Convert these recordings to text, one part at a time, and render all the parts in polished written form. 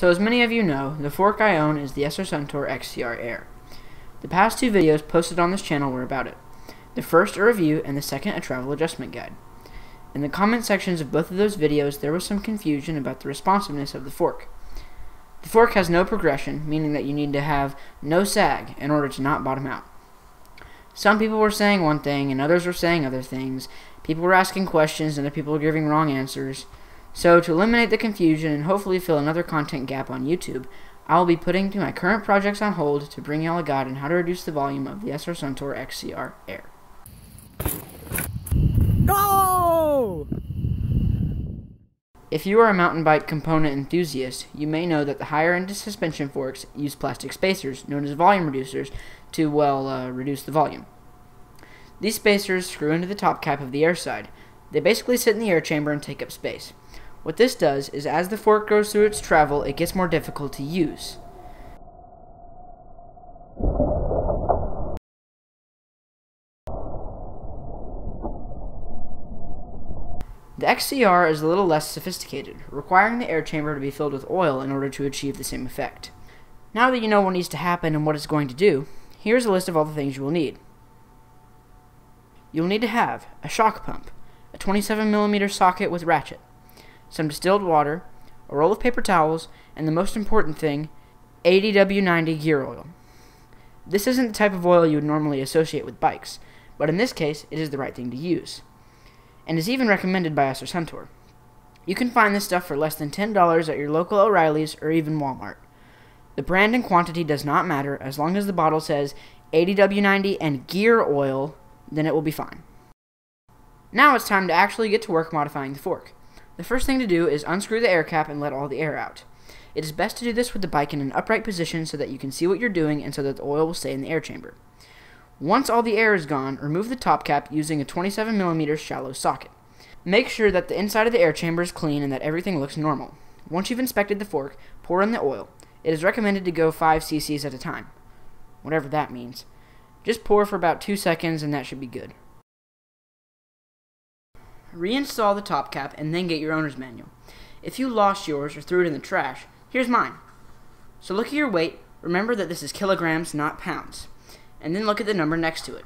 So as many of you know, the fork I own is the Sr Suntour XCR Air. The past two videos posted on this channel were about it. The first a review and the second a travel adjustment guide. In the comment sections of both of those videos there was some confusion about the responsiveness of the fork. The fork has no progression, meaning that you need to have no sag in order to not bottom out. Some people were saying one thing and others were saying other things. People were asking questions and other people were giving wrong answers. So to eliminate the confusion and hopefully fill another content gap on YouTube, I will be putting my current projects on hold to bring y'all a guide on how to reduce the volume of the Sr Suntour XCR Air. Go! If you are a mountain bike component enthusiast, you may know that the higher end suspension forks use plastic spacers, known as volume reducers, to, reduce the volume. These spacers screw into the top cap of the air side. They basically sit in the air chamber and take up space. What this does is as the fork goes through its travel, it gets more difficult to use. The XCR is a little less sophisticated, requiring the air chamber to be filled with oil in order to achieve the same effect. Now that you know what needs to happen and what it's going to do, here's a list of all the things you will need. You'll need to have a shock pump, a 27mm socket with ratchet, some distilled water, a roll of paper towels, and the most important thing, 80W90 gear oil. This isn't the type of oil you would normally associate with bikes, but in this case, it is the right thing to use, and is even recommended by Sr Suntour. You can find this stuff for less than $10 at your local O'Reilly's or even Walmart. The brand and quantity does not matter as long as the bottle says 80W90 and gear oil, then it will be fine. Now it's time to actually get to work modifying the fork. The first thing to do is unscrew the air cap and let all the air out. It is best to do this with the bike in an upright position so that you can see what you're doing and so that the oil will stay in the air chamber. Once all the air is gone, remove the top cap using a 27mm shallow socket. Make sure that the inside of the air chamber is clean and that everything looks normal. Once you've inspected the fork, pour in the oil. It is recommended to go 5 cc's at a time, whatever that means. Just pour for about 2 seconds and that should be good. Reinstall the top cap and then get your owner's manual. If you lost yours or threw it in the trash, here's mine. So look at your weight, remember that this is kilograms, not pounds, and then look at the number next to it.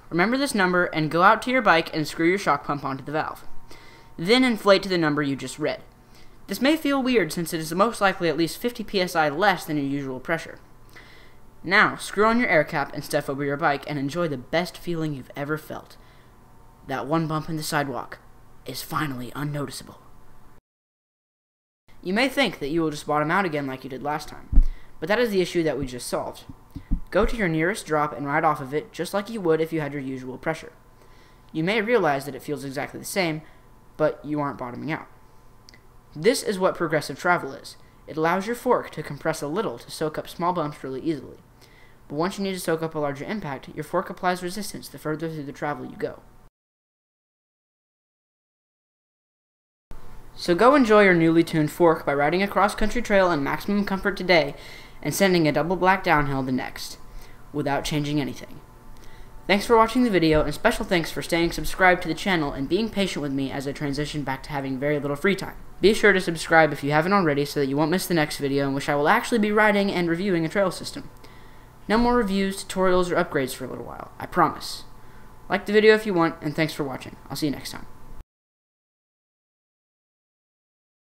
Remember this number and go out to your bike and screw your shock pump onto the valve. Then inflate to the number you just read. This may feel weird since it is most likely at least 50 psi less than your usual pressure. Now, screw on your air cap and step over your bike and enjoy the best feeling you've ever felt. That one bump in the sidewalk is finally unnoticeable. You may think that you will just bottom out again like you did last time, but that is the issue that we just solved. Go to your nearest drop and ride off of it just like you would if you had your usual pressure. You may realize that it feels exactly the same, but you aren't bottoming out. This is what progressive travel is. It allows your fork to compress a little to soak up small bumps really easily. But once you need to soak up a larger impact, your fork applies resistance the further through the travel you go. So go enjoy your newly tuned fork by riding a cross-country trail in maximum comfort today and sending a double black downhill the next, without changing anything. Thanks for watching the video, and special thanks for staying subscribed to the channel and being patient with me as I transition back to having very little free time. Be sure to subscribe if you haven't already so that you won't miss the next video in which I will actually be riding and reviewing a trail system. No more reviews, tutorials, or upgrades for a little while, I promise. Like the video if you want, and thanks for watching. I'll see you next time.